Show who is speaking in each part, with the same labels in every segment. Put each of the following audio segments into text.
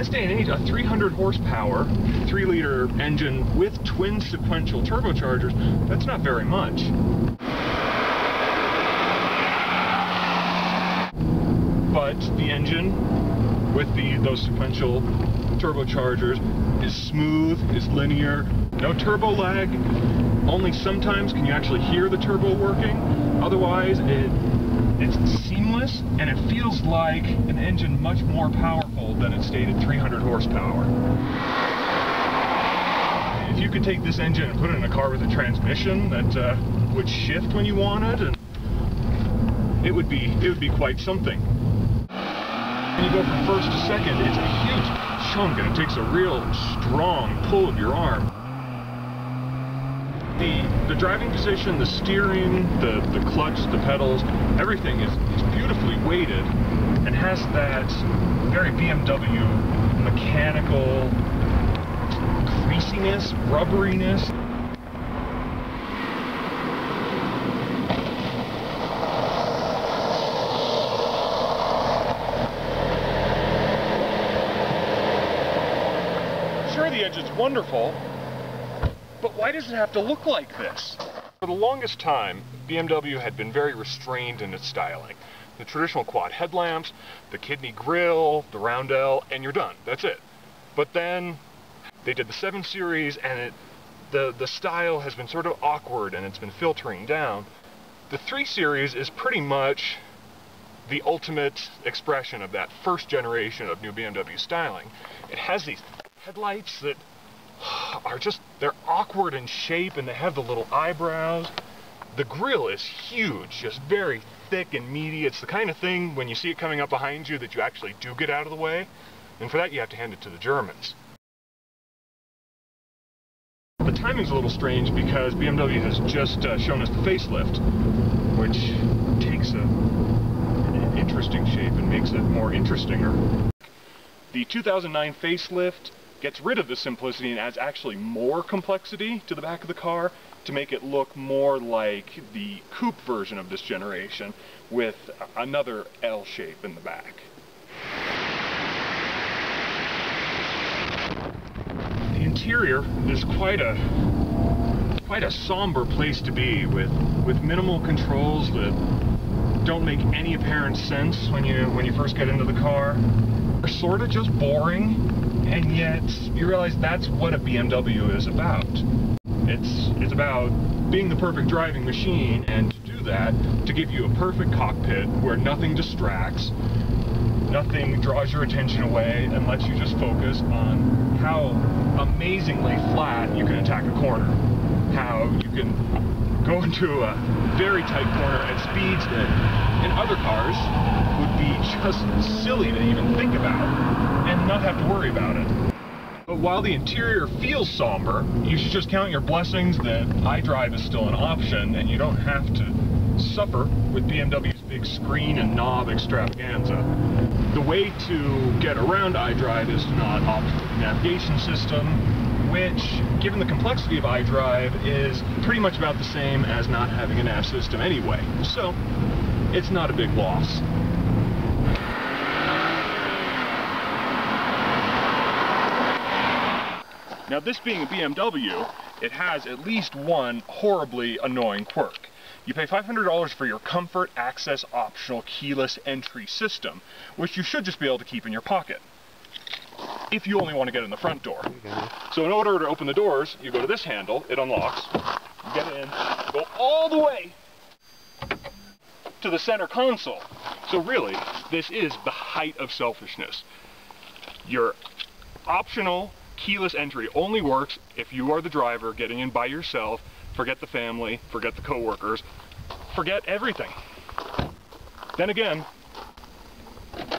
Speaker 1: this day and age, a 300 horsepower, 3-liter engine with twin sequential turbochargers, that's not very much. But the engine with those sequential turbochargers is smooth, is linear, no turbo lag. Only sometimes can you actually hear the turbo working. Otherwise, it's seamless, and it feels like an engine much more powerful than its stated 300 horsepower. If you could take this engine and put it in a car with a transmission that would shift when you wanted, and it would be quite something. When you go from first to second, it's a huge chunk, and it takes a real strong pull of your arm. The driving position, the steering, the clutch, the pedals, everything is beautifully weighted and has that very BMW mechanical greasiness, rubberiness. Sure, the engine's wonderful, but why does it have to look like this? For the longest time, BMW had been very restrained in its styling. The traditional quad headlamps, the kidney grille, the roundel, and you're done. That's it. But then they did the 7 Series, and the style has been sort of awkward, and it's been filtering down. The 3 Series is pretty much the ultimate expression of that first generation of new BMW styling. It has these headlights that are just, they're awkward in shape, and they have the little eyebrows. The grille is huge, just very thick and meaty. It's the kind of thing, when you see it coming up behind you, that you actually do get out of the way. And for that, you have to hand it to the Germans. The timing's a little strange because BMW has just shown us the facelift, which takes an interesting shape and makes it more interestinger. The 2009 facelift gets rid of the simplicity and adds actually more complexity to the back of the car to make it look more like the coupe version of this generation with another L shape in the back. The interior is quite a somber place to be, with minimal controls that don't make any apparent sense when you first get into the car. They're sort of just boring. And yet, you realize that's what a BMW is about. It's about being the perfect driving machine, and to do that, to give you a perfect cockpit where nothing distracts, nothing draws your attention away, and lets you just focus on how amazingly flat you can attack a corner. How you can go into a very tight corner at speeds that in other cars would be just silly to even think about, and not have to worry about it. But while the interior feels somber, you should just count your blessings that iDrive is still an option, and you don't have to suffer with BMW's big screen and knob extravaganza. The way to get around iDrive is to not opt for the navigation system, which, given the complexity of iDrive, is pretty much about the same as not having a nav system anyway. So, it's not a big loss. Now, this being a BMW, it has at least one horribly annoying quirk. You pay $500 for your Comfort Access Optional Keyless Entry System, which you should just be able to keep in your pocket, if you only want to get in the front door. So in order to open the doors, you go to this handle, it unlocks, you get in, go all the way to the center console. So really, this is the height of selfishness. Your optional keyless entry only works if you are the driver getting in by yourself. Forget the family, forget the co-workers, forget everything. Then again,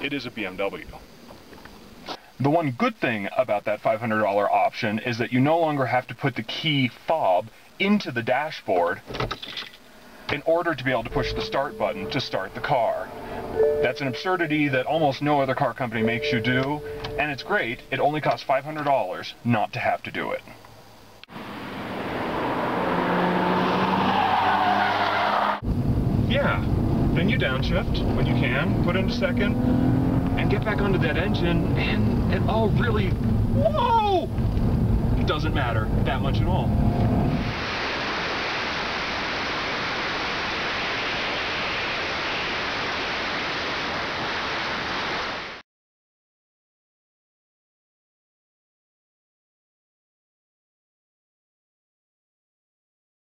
Speaker 1: it is a BMW. The one good thing about that $500 option is that you no longer have to put the key fob into the dashboard in order to be able to push the start button to start the car. That's an absurdity that almost no other car company makes you do, and it's great. It only costs $500 not to have to do it. Yeah, then you downshift when you can, put into second, and get back onto that engine, and it all really, whoa, doesn't matter that much at all.